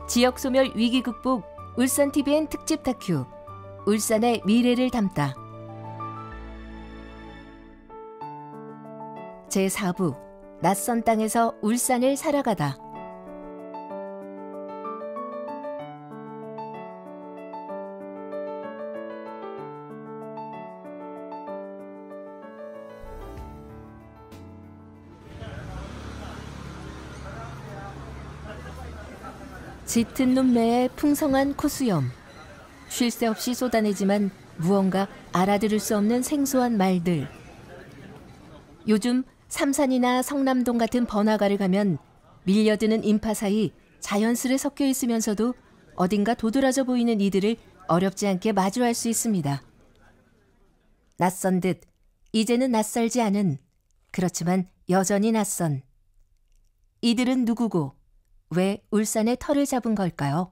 지역 소멸 위기 극복 울산 TVN 특집 다큐 울산의 미래를 담다. 제4부 낯선 땅에서 울산을 살아가다. 짙은 눈매에 풍성한 코수염. 쉴 새 없이 쏟아내지만 무언가 알아들을 수 없는 생소한 말들. 요즘 삼산이나 성남동 같은 번화가를 가면 밀려드는 인파 사이 자연스레 섞여 있으면서도 어딘가 도드라져 보이는 이들을 어렵지 않게 마주할 수 있습니다. 낯선 듯 이제는 낯설지 않은, 그렇지만 여전히 낯선. 이들은 누구고 왜 울산의 털을 잡은 걸까요?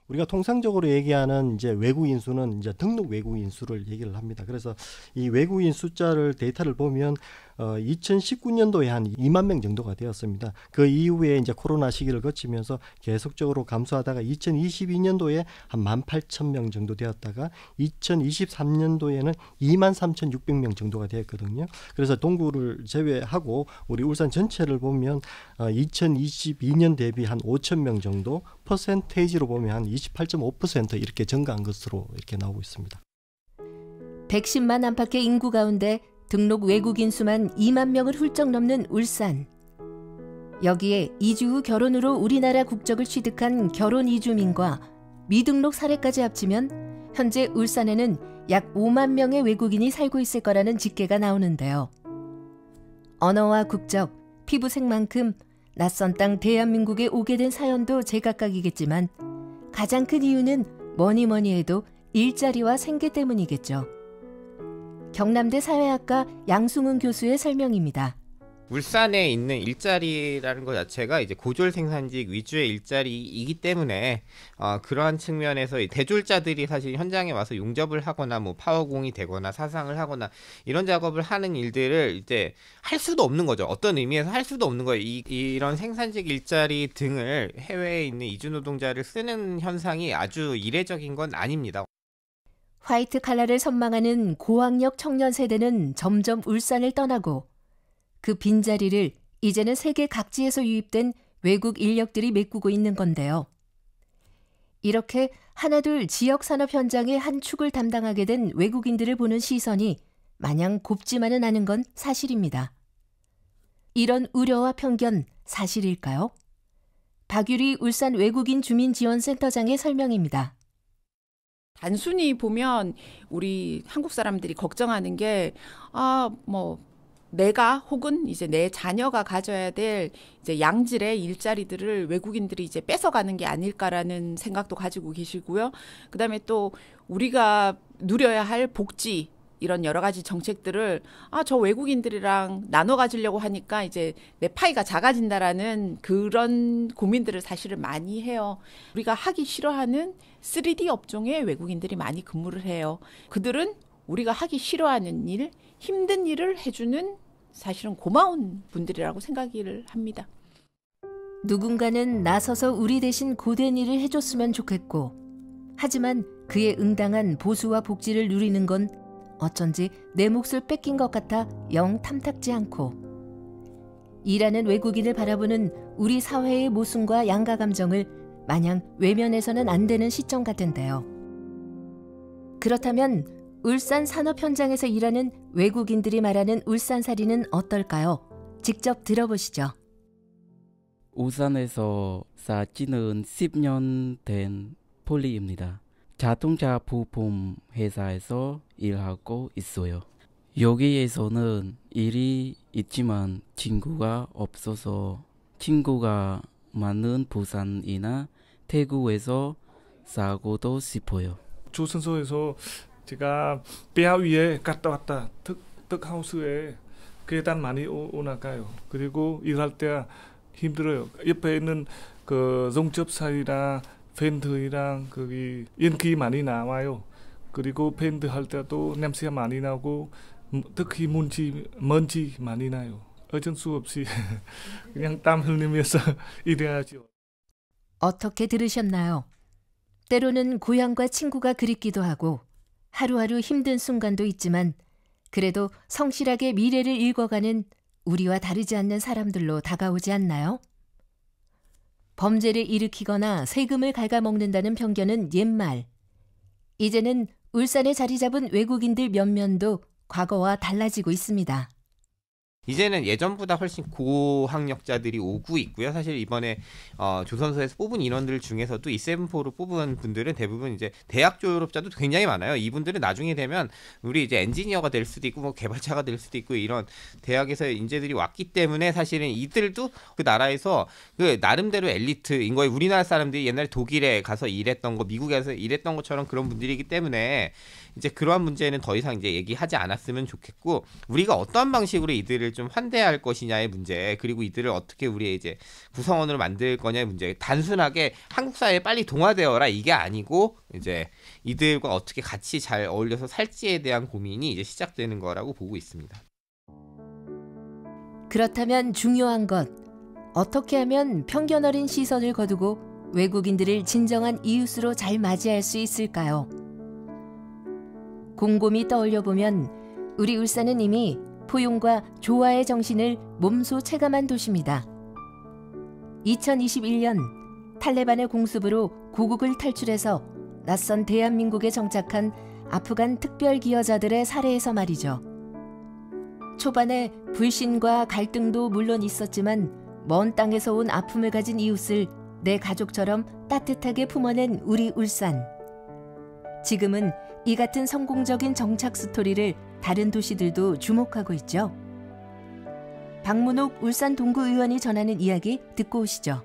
우리가 통상적으로 얘기하는 이제 외국인 수는 이제 등록 외국인 수를 얘기를 합니다. 그래서 이 외국인 숫자를 데이터를 보면 2019년도에 한 2만 명 정도가 되었습니다. 그 이후에 이제 코로나 시기를 거치면서 계속적으로 감소하다가 2022년도에 한 18,000명 정도 되었다가 2023년도에는 23,600명 정도가 되었거든요. 그래서 동구를 제외하고 우리 울산 전체를 보면 2022년 대비 한 5,000명 정도, 퍼센테이지로 보면 한 28.5% 이렇게 증가한 것으로 이렇게 나오고 있습니다. 110만 안팎의 인구 가운데 등록 외국인 수만 2만 명을 훌쩍 넘는 울산. 여기에 이주 후 결혼으로 우리나라 국적을 취득한 결혼 이주민과 미등록 사례까지 합치면 현재 울산에는 약 5만 명의 외국인이 살고 있을 거라는 집계가 나오는데요. 언어와 국적, 피부색만큼 낯선 땅 대한민국에 오게 된 사연도 제각각이겠지만 가장 큰 이유는 뭐니 해도 일자리와 생계 때문이겠죠. 경남대 사회학과 양승훈 교수의 설명입니다. 울산에 있는 일자리라는 것 자체가 이제 고졸 생산직 위주의 일자리이기 때문에 그러한 측면에서 대졸자들이 사실 현장에 와서 용접을 하거나 뭐 파워공이 되거나 사상을 하거나 이런 작업을 하는 일들을 이제 할 수도 없는 거죠. 어떤 의미에서 할 수도 없는 거예요. 이런 생산직 일자리 등을 해외에 있는 이주 노동자를 쓰는 현상이 아주 이례적인 건 아닙니다. 화이트 칼라를 선망하는 고학력 청년 세대는 점점 울산을 떠나고 그 빈자리를 이제는 세계 각지에서 유입된 외국 인력들이 메꾸고 있는 건데요. 이렇게 하나둘 지역 산업 현장의 한 축을 담당하게 된 외국인들을 보는 시선이 마냥 곱지만은 않은 건 사실입니다. 이런 우려와 편견 사실일까요? 박유리 울산 외국인 주민지원센터장의 설명입니다. 단순히 보면 우리 한국 사람들이 걱정하는 게 내가 혹은 이제 내 자녀가 가져야 될 이제 양질의 일자리들을 외국인들이 이제 뺏어가는 게 아닐까라는 생각도 가지고 계시고요. 그다음에 또 우리가 누려야 할 복지 이런 여러 가지 정책들을 저 외국인들이랑 나눠 가지려고 하니까 이제 내 파이가 작아진다라는 그런 고민들을 사실은 많이 해요. 우리가 하기 싫어하는 3D 업종에 외국인들이 많이 근무를 해요. 그들은 우리가 하기 싫어하는 일, 힘든 일을 해주는 사실은 고마운 분들이라고 생각을 합니다. 누군가는 나서서 우리 대신 고된 일을 해줬으면 좋겠고, 하지만 그에 응당한 보수와 복지를 누리는 건 어쩐지 내 몫을 뺏긴 것 같아 영 탐탁지 않고, 일하는 외국인을 바라보는 우리 사회의 모순과 양가 감정을 마냥 외면해서는 안 되는 시점 같은데요. 그렇다면 울산 산업 현장에서 일하는 외국인들이 말하는 울산살이는 어떨까요? 직접 들어보시죠. 울산에서 사지는 10년 된 폴리입니다. 자동차 부품 회사에서 일하고 있어요. 여기에서는 일이 있지만 친구가 없어서 친구가 많은 부산이나 태국에서 살고도 싶어요. 조선소에서 제가 배 위에 갔다 왔다 턱하우스에 계단 많이 올라가요. 그리고 일할 때 힘들어요. 옆에 있는 그 용접사이랑 팬트이랑 거기 연기 많이 나와요. 그리고 팬트 할 때도 냄새가 많이 나고 특히 먼지 많이 나요. 어쩔 수 없이 그냥 땀 흘리면서 일해야죠. 어떻게 들으셨나요? 때로는 고향과 친구가 그립기도 하고 하루하루 힘든 순간도 있지만 그래도 성실하게 미래를 읽어가는 우리와 다르지 않는 사람들로 다가오지 않나요? 범죄를 일으키거나 세금을 갉아먹는다는 편견은 옛말. 이제는 울산에 자리 잡은 외국인들 면면도 과거와 달라지고 있습니다. 이제는 예전보다 훨씬 고학력자들이 오고 있고요. 사실 이번에 조선소에서 뽑은 인원들 중에서도 이 세븐포로 뽑은 분들은 대부분 이제 대학 졸업자도 굉장히 많아요. 이분들은 나중에 되면 우리 이제 엔지니어가 될 수도 있고 뭐 개발자가 될 수도 있고 이런 대학에서 인재들이 왔기 때문에 사실은 이들도 그 나라에서 그 나름대로 엘리트인 거예요. 우리나라 사람들이 옛날에 독일에 가서 일했던 거, 미국에 가서 일했던 것처럼 그런 분들이기 때문에 이제 그러한 문제는 더 이상 이제 얘기하지 않았으면 좋겠고, 우리가 어떠한 방식으로 이들을 좀 환대할 것이냐의 문제, 그리고 이들을 어떻게 우리의 이제 구성원으로 만들 거냐의 문제, 단순하게 한국 사회에 빨리 동화되어라 이게 아니고 이제 이들과 어떻게 같이 잘 어울려서 살지에 대한 고민이 이제 시작되는 거라고 보고 있습니다. 그렇다면 중요한 것, 어떻게 하면 편견 어린 시선을 거두고 외국인들을 진정한 이웃으로 잘 맞이할 수 있을까요? 곰곰이 떠올려보면 우리 울산은 이미 포용과 조화의 정신을 몸소 체감한 도시입니다. 2021년 탈레반의 공습으로 고국을 탈출해서 낯선 대한민국에 정착한 아프간 특별기여자들의 사례에서 말이죠. 초반에 불신과 갈등도 물론 있었지만 먼 땅에서 온 아픔을 가진 이웃을 내 가족처럼 따뜻하게 품어낸 우리 울산. 지금은 이 같은 성공적인 정착 스토리를 다른 도시들도 주목하고 있죠. 박문옥 울산 동구 의원이 전하는 이야기 듣고 오시죠.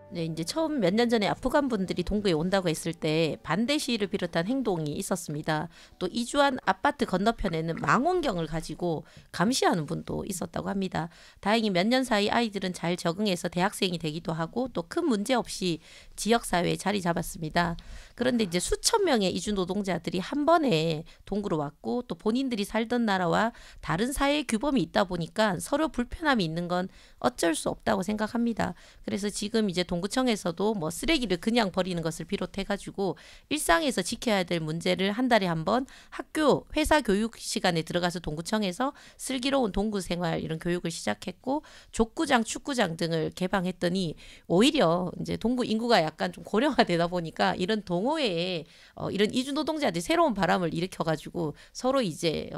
네, 이제 처음 몇 년 전에 아프간 분들이 동구에 온다고 했을 때 반대 시위를 비롯한 행동이 있었습니다. 또 이주한 아파트 건너편에는 망원경을 가지고 감시하는 분도 있었다고 합니다. 다행히 몇 년 사이 아이들은 잘 적응해서 대학생이 되기도 하고 또 큰 문제 없이 지역사회에 자리 잡았습니다. 그런데 이제 수천 명의 이주 노동자들이 한 번에 동구로 왔고 또 본인들이 살던 나라와 다른 사회 규범이 있다 보니까 서로 불편함이 있는 건 어쩔 수 없다고 생각합니다. 그래서 지금 이제 동구청에서도 뭐 쓰레기를 그냥 버리는 것을 비롯해가지고 일상에서 지켜야 될 문제를 한 달에 한 번 학교, 회사 교육 시간에 들어가서 동구청에서 슬기로운 동구 생활 이런 교육을 시작했고 족구장, 축구장 등을 개방했더니 오히려 이제 동구 인구가 약간 좀 고령화되다 보니까 이런 동호회에 이런 이주 노동자들이 새로운 바람을 일으켜가지고 서로 이제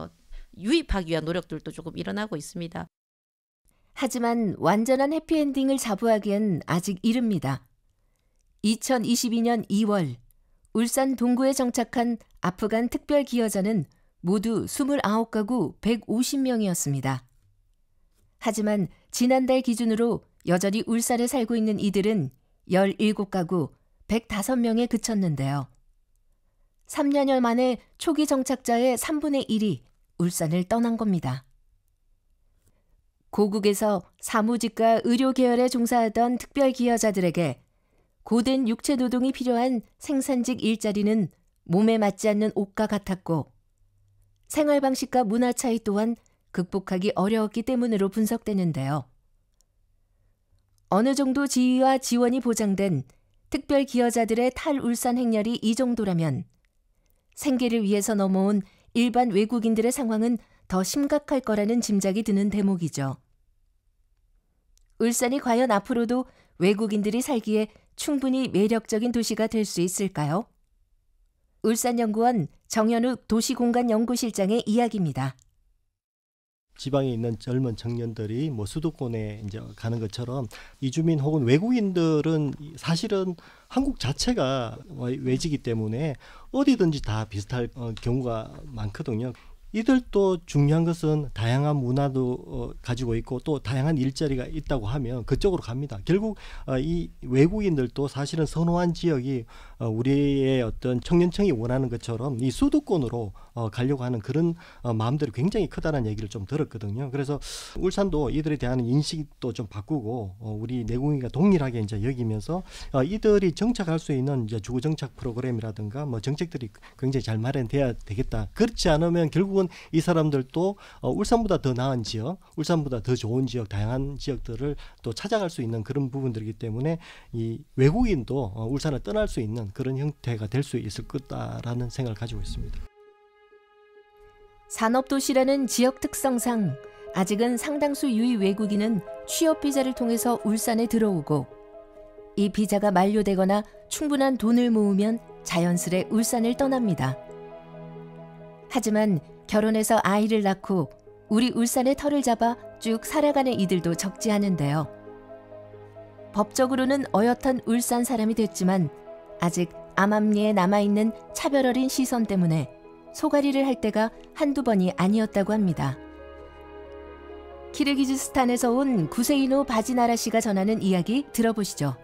유입하기 위한 노력들도 조금 일어나고 있습니다. 하지만 완전한 해피엔딩을 자부하기엔 아직 이릅니다. 2022년 2월 울산 동구에 정착한 아프간 특별기여자는 모두 29가구 150명이었습니다. 하지만 지난달 기준으로 여전히 울산에 살고 있는 이들은 17가구 105명에 그쳤는데요. 3년여 만에 초기 정착자의 3분의 1이 울산을 떠난 겁니다. 고국에서 사무직과 의료 계열에 종사하던 특별기여자들에게 고된 육체 노동이 필요한 생산직 일자리는 몸에 맞지 않는 옷과 같았고 생활 방식과 문화 차이 또한 극복하기 어려웠기 때문으로 분석되는데요. 어느 정도 지위와 지원이 보장된 특별기여자들의 탈울산 행렬이 이 정도라면 생계를 위해서 넘어온 일반 외국인들의 상황은 더 심각할 거라는 짐작이 드는 대목이죠. 울산이 과연 앞으로도 외국인들이 살기에 충분히 매력적인 도시가 될 수 있을까요? 울산연구원 정현욱 도시공간연구실장의 이야기입니다. 지방에 있는 젊은 청년들이 뭐 수도권에 이제 가는 것처럼 이주민 혹은 외국인들은 사실은 한국 자체가 외지기 때문에 어디든지 다 비슷할 경우가 많거든요. 이들도 중요한 것은 다양한 문화도 가지고 있고 또 다양한 일자리가 있다고 하면 그쪽으로 갑니다. 결국 이 외국인들도 사실은 선호한 지역이 우리의 어떤 청년층이 원하는 것처럼 이 수도권으로 가려고 하는 그런 마음들이 굉장히 크다는 얘기를 좀 들었거든요. 그래서 울산도 이들에 대한 인식도 좀 바꾸고 우리 내국인과 동일하게 이제 여기면서 이들이 정착할 수 있는 이제 주거 정착 프로그램이라든가 뭐 정책들이 굉장히 잘 마련돼야 되겠다. 그렇지 않으면 결국은 이 사람들도 울산보다 더 나은 지역, 울산보다 더 좋은 지역, 다양한 지역들을 또 찾아갈 수 있는 그런 부분들이기 때문에 이 외국인도 울산을 떠날 수 있는 그런 형태가 될 수 있을 거다라는 생각을 가지고 있습니다. 산업도시라는 지역 특성상 아직은 상당수 유입 외국인은 취업 비자를 통해서 울산에 들어오고 이 비자가 만료되거나 충분한 돈을 모으면 자연스레 울산을 떠납니다. 하지만 결혼해서 아이를 낳고 우리 울산의 터를 잡아 쭉 살아가는 이들도 적지 않은데요. 법적으로는 어엿한 울산 사람이 됐지만 아직 암암리에 남아있는 차별 어린 시선 때문에 소가리를 할 때가 한두 번이 아니었다고 합니다. 키르기즈스탄에서 온 구세이노 바지나라 씨가 전하는 이야기 들어보시죠.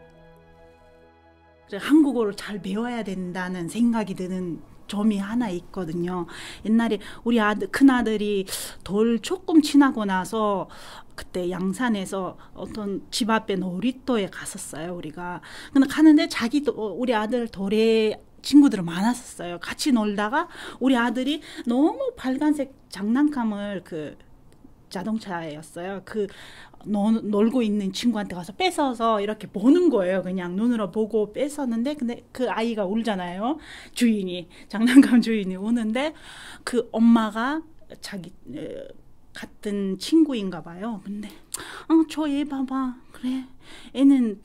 한국어를 잘 배워야 된다는 생각이 드는 점이 하나 있거든요. 옛날에 우리 큰아들이 돌 조금 지나고 나서 그때 양산에서 어떤 집 앞에 놀이터에 갔었어요, 우리가. 근데 가는데 우리 아들 돌에 친구들은 많았었어요. 같이 놀다가 우리 아들이 너무 빨간색 장난감을 자동차였어요. 놀고 있는 친구한테 가서 뺏어서 이렇게 보는 거예요. 그냥 눈으로 보고 뺏었는데, 근데 그 아이가 울잖아요. 장난감 주인이 우는데, 그 엄마가 자기 같은 친구인가 봐요. 근데 저 얘 봐봐. 그래, 애는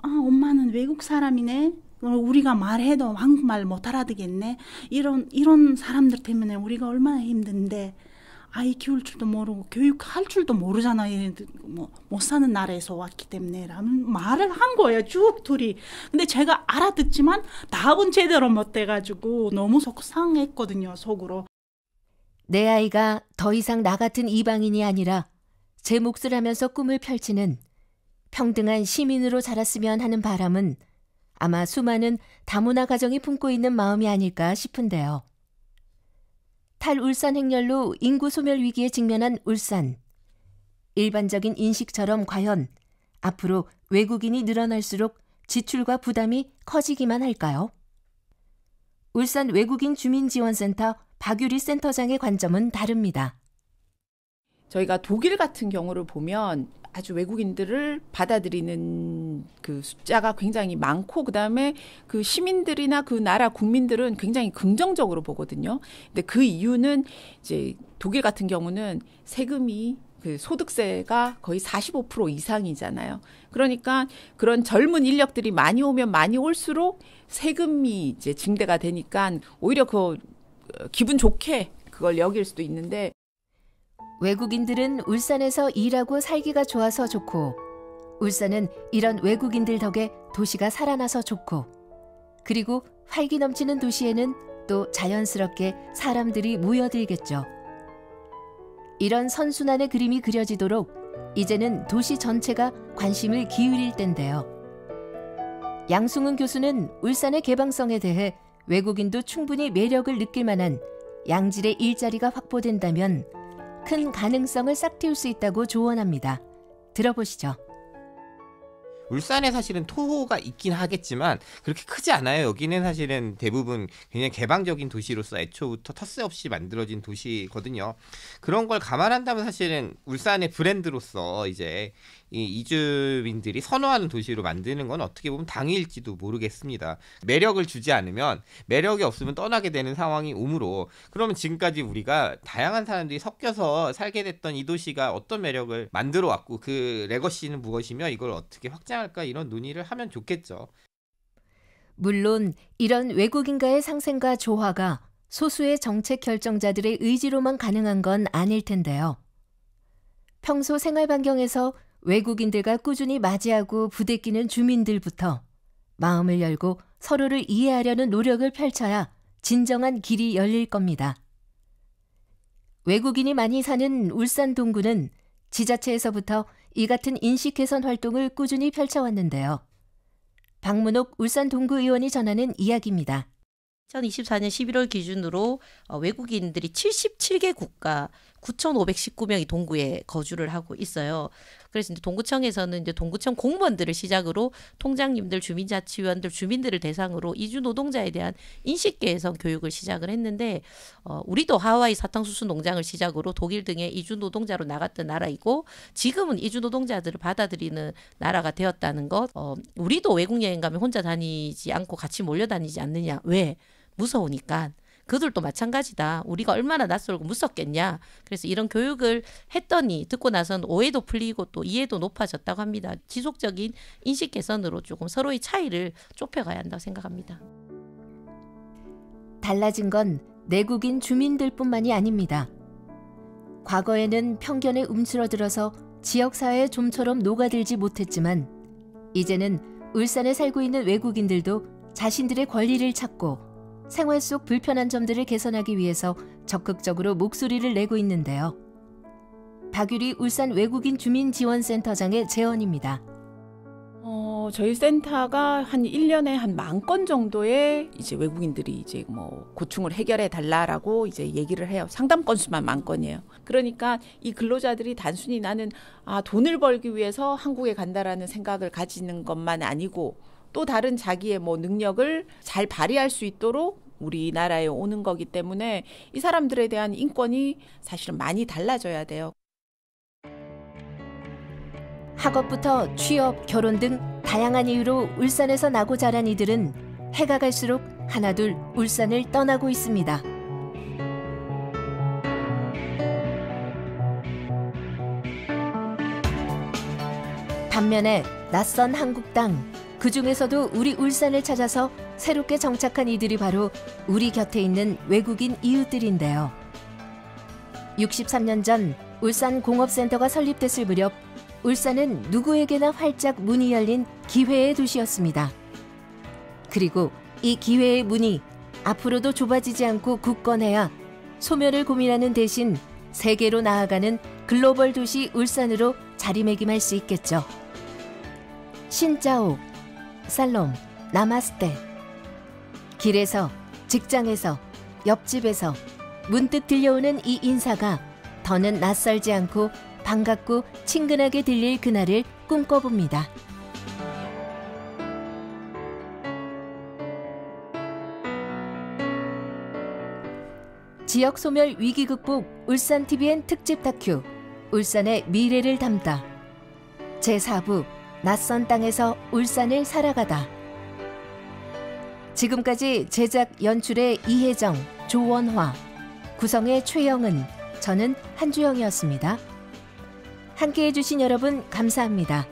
엄마는 외국 사람이네. 우리가 말해도 한국말 못 알아듣겠네. 이런 사람들 때문에 우리가 얼마나 힘든데 아이 키울 줄도 모르고 교육할 줄도 모르잖아. 못 사는 나라에서 왔기 때문에 라는 말을 한 거예요. 쭉 둘이. 근데 제가 알아듣지만 답은 제대로 못 돼가지고 너무 속상했거든요. 속으로. 내 아이가 더 이상 나 같은 이방인이 아니라 제 몫을 하면서 꿈을 펼치는 평등한 시민으로 자랐으면 하는 바람은 아마 수많은 다문화 가정이 품고 있는 마음이 아닐까 싶은데요. 탈울산 행렬로 인구 소멸 위기에 직면한 울산. 일반적인 인식처럼 과연 앞으로 외국인이 늘어날수록 지출과 부담이 커지기만 할까요? 울산 외국인 주민지원센터 박유리 센터장의 관점은 다릅니다. 저희가 독일 같은 경우를 보면 아주 외국인들을 받아들이는 그 숫자가 굉장히 많고, 그다음에 그 시민들이나 그 나라 국민들은 굉장히 긍정적으로 보거든요. 근데 그 이유는 이제 독일 같은 경우는 세금이 그 소득세가 거의 45% 이상이잖아요. 그러니까 그런 젊은 인력들이 많이 오면 많이 올수록 세금이 이제 증대가 되니까 오히려 기분 좋게 그걸 여길 수도 있는데, 외국인들은 울산에서 일하고 살기가 좋아서 좋고, 울산은 이런 외국인들 덕에 도시가 살아나서 좋고, 그리고 활기 넘치는 도시에는 또 자연스럽게 사람들이 모여들겠죠. 이런 선순환의 그림이 그려지도록 이제는 도시 전체가 관심을 기울일 때인데요. 양승훈 교수는 울산의 개방성에 대해 외국인도 충분히 매력을 느낄 만한 양질의 일자리가 확보된다면 큰 가능성을 싹틔울 수 있다고 조언합니다. 들어보시죠. 울산에 사실은 토호가 있긴 하겠지만 그렇게 크지 않아요. 여기는 사실은 대부분 굉장히 개방적인 도시로서 애초부터 텃세 없이 만들어진 도시거든요. 그런 걸 감안한다면 사실은 울산의 브랜드로서 이제 이 이주민들이 선호하는 도시로 만드는 건 어떻게 보면 당일지도 모르겠습니다. 매력을 주지 않으면, 매력이 없으면 떠나게 되는 상황이 오므로, 그러면 지금까지 우리가 다양한 사람들이 섞여서 살게 됐던 이 도시가 어떤 매력을 만들어 왔고 그 레거시는 무엇이며 이걸 어떻게 확장할까, 이런 논의를 하면 좋겠죠. 물론 이런 외국인과의 상생과 조화가 소수의 정책 결정자들의 의지로만 가능한 건 아닐 텐데요. 평소 생활 반경에서 외국인들과 꾸준히 맞이하고 부대끼는 주민들부터 마음을 열고 서로를 이해하려는 노력을 펼쳐야 진정한 길이 열릴 겁니다. 외국인이 많이 사는 울산 동구는 지자체에서부터 이 같은 인식 개선 활동을 꾸준히 펼쳐왔는데요. 박문옥 울산 동구의원이 전하는 이야기입니다. 2024년 11월 기준으로 외국인들이 77개 국가 9,519명이 동구에 거주를 하고 있어요. 그래서 이제 동구청에서는 이제 동구청 공무원들을 시작으로 통장님들, 주민자치위원들, 주민들을 대상으로 이주 노동자에 대한 인식 개선 교육을 시작을 했는데 우리도 하와이 사탕수수 농장을 시작으로 독일 등의 이주 노동자로 나갔던 나라이고 지금은 이주 노동자들을 받아들이는 나라가 되었다는 것. 우리도 외국 여행 가면 혼자 다니지 않고 같이 몰려다니지 않느냐. 왜? 무서우니까. 그들도 마찬가지다. 우리가 얼마나 낯설고 무섭겠냐. 그래서 이런 교육을 했더니 듣고 나선 오해도 풀리고 또 이해도 높아졌다고 합니다. 지속적인 인식 개선으로 조금 서로의 차이를 좁혀가야 한다고 생각합니다. 달라진 건 내국인 주민들뿐만이 아닙니다. 과거에는 편견에 움츠러들어서 지역사회에 좀처럼 녹아들지 못했지만 이제는 울산에 살고 있는 외국인들도 자신들의 권리를 찾고 생활 속 불편한 점들을 개선하기 위해서 적극적으로 목소리를 내고 있는데요. 박유리 울산 외국인 주민지원센터장의 제언입니다. 저희 센터가 한 1년에 한 10,000건 정도의 이제 외국인들이 이제 뭐 고충을 해결해 달라라고 이제 얘기를 해요. 상담 건수만 10,000건이에요. 그러니까 이 근로자들이 단순히 나는 돈을 벌기 위해서 한국에 간다라는 생각을 가지는 것만 아니고 또 다른 자기의 뭐 능력을 잘 발휘할 수 있도록 우리나라에 오는 거기 때문에 이 사람들에 대한 인권이 사실은 많이 달라져야 돼요. 학업부터 취업, 결혼 등 다양한 이유로 울산에서 나고 자란 이들은 해가 갈수록 하나둘 울산을 떠나고 있습니다. 반면에 낯선 한국 땅, 그 중에서도 우리 울산을 찾아서 새롭게 정착한 이들이 바로 우리 곁에 있는 외국인 이웃들인데요. 63년 전 울산 공업센터가 설립됐을 무렵 울산은 누구에게나 활짝 문이 열린 기회의 도시였습니다. 그리고 이 기회의 문이 앞으로도 좁아지지 않고 굳건해야 소멸을 고민하는 대신 세계로 나아가는 글로벌 도시 울산으로 자리매김할 수 있겠죠. 신짜오, 살롬, 나마스테. 길에서, 직장에서, 옆집에서 문득 들려오는 이 인사가 더는 낯설지 않고 반갑고 친근하게 들릴 그날을 꿈꿔봅니다. 지역 소멸 위기 극복 울산TVN 특집 다큐 울산의 미래를 담다. 제4부 낯선 땅에서 울산을 살아가다. 지금까지 제작 연출의 이혜정, 조원화, 구성의 최영은, 저는 한주영이었습니다. 함께해 주신 여러분 감사합니다.